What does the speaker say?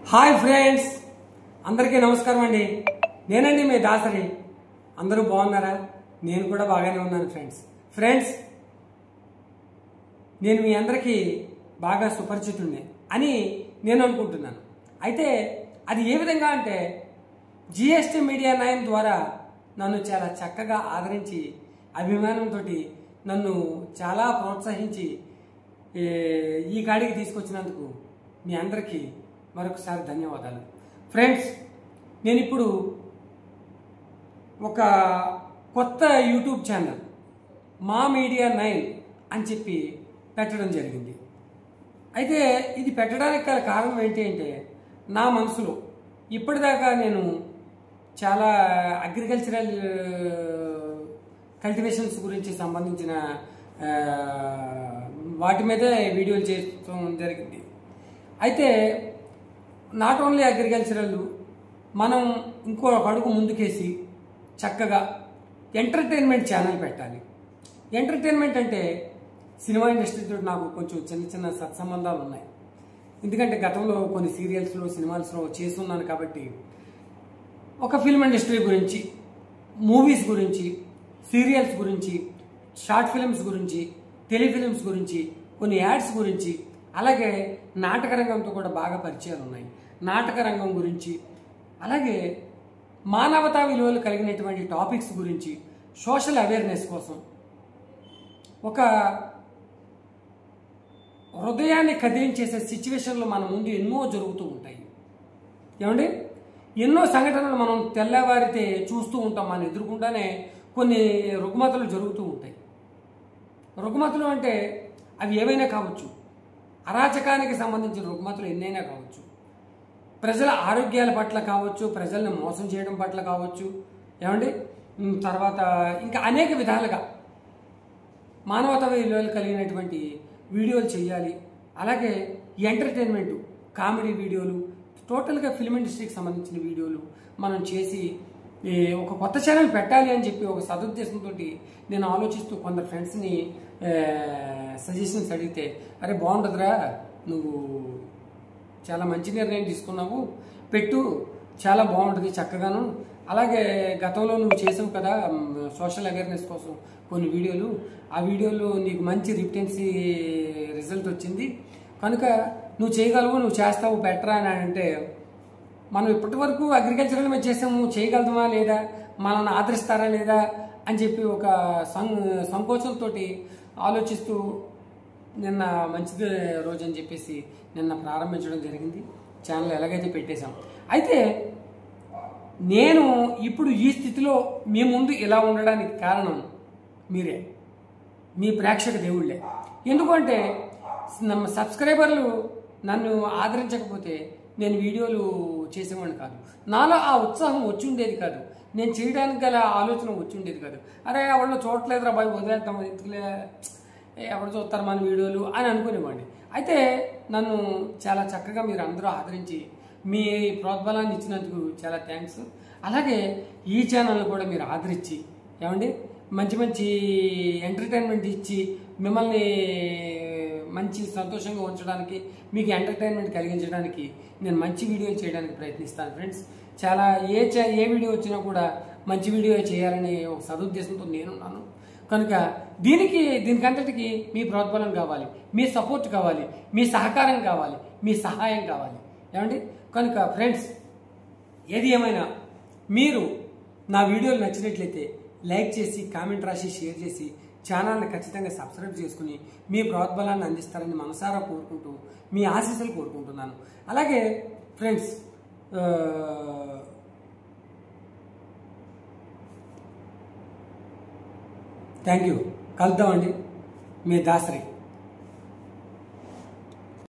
Hi friends, అందరికీ నమస్కారం అండి. నేనండి మీ దాసరి. అందరూ బాగున్నారా? నేను కూడా బాగానే ఉన్నాను ఫ్రెండ్స్. నేను మీ అందరికీ బాగా సుపరిచితుడిని అని నేను అనుకుంటున్నాను. అయితే అది ఏ విధంగా అంటే జిఎస్టీ మీడియా 9 ద్వారా నన్ను చాలా చక్కగా ఆదరించి అభిమానంతో నన్ను చాలా ప్రోత్సహించి ఈ కాడికి తీసుకొచ్చినందుకు మీ అందరికీ మరొకసారి ధన్యవాదాలు. ఫ్రెండ్స్, నేను ఇప్పుడు ఒక కొత్త యూట్యూబ్ ఛానల్ మా మీడియా 9 అని చెప్పి పెట్టడం జరిగింది. అయితే ఇది పెట్టడానికి గల కారణం ఏంటి అంటే, నా మనసులో ఇప్పటిదాకా నేను చాలా అగ్రికల్చరల్ కల్టివేషన్స్ గురించి సంబంధించిన వాటి మీదే వీడియోలు చేయడం జరిగింది. అయితే నాట్ ఓన్లీ అగ్రికల్చరల్, మనం ఇంకో అడుగు ముందుకేసి చక్కగా ఎంటర్టైన్మెంట్ ఛానల్ పెట్టాలి. ఎంటర్టైన్మెంట్ అంటే సినిమా ఇండస్ట్రీతో నాకు కొంచెం చిన్న సత్సంబంధాలు ఉన్నాయి. ఎందుకంటే గతంలో కొన్ని సీరియల్స్లో సినిమాల్స్లో చేస్తున్నాను కాబట్టి ఒక ఫిల్మ్ ఇండస్ట్రీ గురించి, మూవీస్ గురించి, సీరియల్స్ గురించి, షార్ట్ ఫిల్మ్స్ గురించి, టెలిఫిల్మ్స్ గురించి, కొన్ని యాడ్స్ గురించి, అలాగే నాటక రంగంతో కూడా బాగా పరిచయాలు ఉన్నాయి. నాటక రంగం గురించి, అలాగే మానవతా విలువలు కలిగినటువంటి టాపిక్స్ గురించి, సోషల్ అవేర్నెస్ కోసం, ఒక హృదయాన్ని కదిలించేసే సిచ్యువేషన్లు మన ముందు ఎన్నో జరుగుతూ ఉంటాయి. ఏమండి, ఎన్నో సంఘటనలు మనం తెల్లవారితే చూస్తూ ఉంటాం. మనం ఎదుర్కొంటానే కొన్ని రుగ్మతలు జరుగుతూ ఉంటాయి. రుగ్మతలు అంటే అవి ఏవైనా కావచ్చు, అరాచకానికి సంబంధించిన రుగ్మతలు ఎన్నైనా కావచ్చు, ప్రజల ఆరోగ్యాల పట్ల కావచ్చు, ప్రజల్ని మోసం చేయడం పట్ల కావచ్చు, ఏమండి, తర్వాత ఇంకా అనేక విధాలుగా మానవతా విలువలు కలిగినటువంటి వీడియోలు చేయాలి. అలాగే ఎంటర్టైన్మెంట్, కామెడీ వీడియోలు, టోటల్గా ఫిల్మ్ ఇండస్ట్రీకి సంబంధించిన వీడియోలు మనం చేసి ఒక కొత్త ఛానల్ పెట్టాలి అని చెప్పి ఒక సదుద్దేశంతో నేను ఆలోచిస్తూ కొందరు ఫ్రెండ్స్ని సజెషన్స్ అడిగితే, అరే బాగుంటుందిరా, నువ్వు చాలా మంచి నిర్ణయం తీసుకున్నావు, పెట్టు, చాలా బాగుంటుంది చక్కగాను. అలాగే గతంలో నువ్వు చేసావు కదా సోషల్ అవేర్నెస్ కోసం కొన్ని వీడియోలు, ఆ వీడియోలో నీకు మంచి రిటెన్సీ రిజల్ట్ వచ్చింది కనుక నువ్వు చేయగలవు, నువ్వు చేస్తావు, బెటరా అని అంటే, మనం ఇప్పటి వరకు అగ్రికల్చరల్ మీద చేసాము, చేయగలుగుతామా లేదా, మనల్ని ఆదరిస్తారా లేదా అని చెప్పి ఒక సంకోచంతో ఆలోచిస్తూ నిన్న మంచిది రోజు అని చెప్పేసి నిన్న ప్రారంభించడం జరిగింది. ఛానల్ ఎలాగైతే పెట్టేశాం. అయితే నేను ఇప్పుడు ఈ స్థితిలో మీ ముందు ఇలా ఉండడానికి కారణం మీరే, మీ ప్రేక్షక దేవుళ్ళే. ఎందుకంటే సబ్స్క్రైబర్లు నన్ను ఆదరించకపోతే నేను వీడియోలు చేసేవాడిని కాదు. నాలో ఆ ఉత్సాహం వచ్చి ఉండేది కాదు, నేను చేయడానికి గల ఆలోచన వచ్చి ఉండేది కాదు. అరే ఎవరిలో చూడట్లేదురా బాయ్, వదిలేద్దాం, ఇంతలే ఎవరు చూస్తారు మన వీడియోలు అని అనుకునేవాడిని. అయితే నన్ను చాలా చక్కగా మీరు అందరూ ఆదరించి మీ ప్రోద్బలాన్ని ఇచ్చినందుకు చాలా థ్యాంక్స్. అలాగే ఈ ఛానల్ని కూడా మీరు ఆదరించి, ఏమండి, మంచి మంచి ఎంటర్టైన్మెంట్ ఇచ్చి మిమ్మల్ని మంచి సంతోషంగా ఉంచడానికి, మీకు ఎంటర్టైన్మెంట్ కలిగించడానికి నేను మంచి వీడియోలు చేయడానికి ప్రయత్నిస్తాను ఫ్రెండ్స్. చాలా ఏ వీడియో వచ్చినా కూడా మంచి వీడియో చేయాలని ఒక సదుద్దేశంతో నేనున్నాను. కనుక దీనికంతటికి మీ ప్రోద్బలం కావాలి, మీ సపోర్ట్ కావాలి, మీ సహకారం కావాలి, మీ సహాయం కావాలి, ఏమండి. కనుక ఫ్రెండ్స్, ఏది ఏమైనా మీరు నా వీడియోలు నచ్చినట్లయితే లైక్ చేసి, కామెంట్ రాసి, షేర్ చేసి, ఛానల్ని ఖచ్చితంగా సబ్స్క్రైబ్ చేసుకుని మీ ప్రోద్బలాన్ని అందిస్తారని మనసారా కోరుకుంటూ మీ ఆశీస్సులు కోరుకుంటున్నాను. అలాగే ఫ్రెండ్స్, థ్యాంక్ యూ. కలుద్దామండి. మీ దాసరి.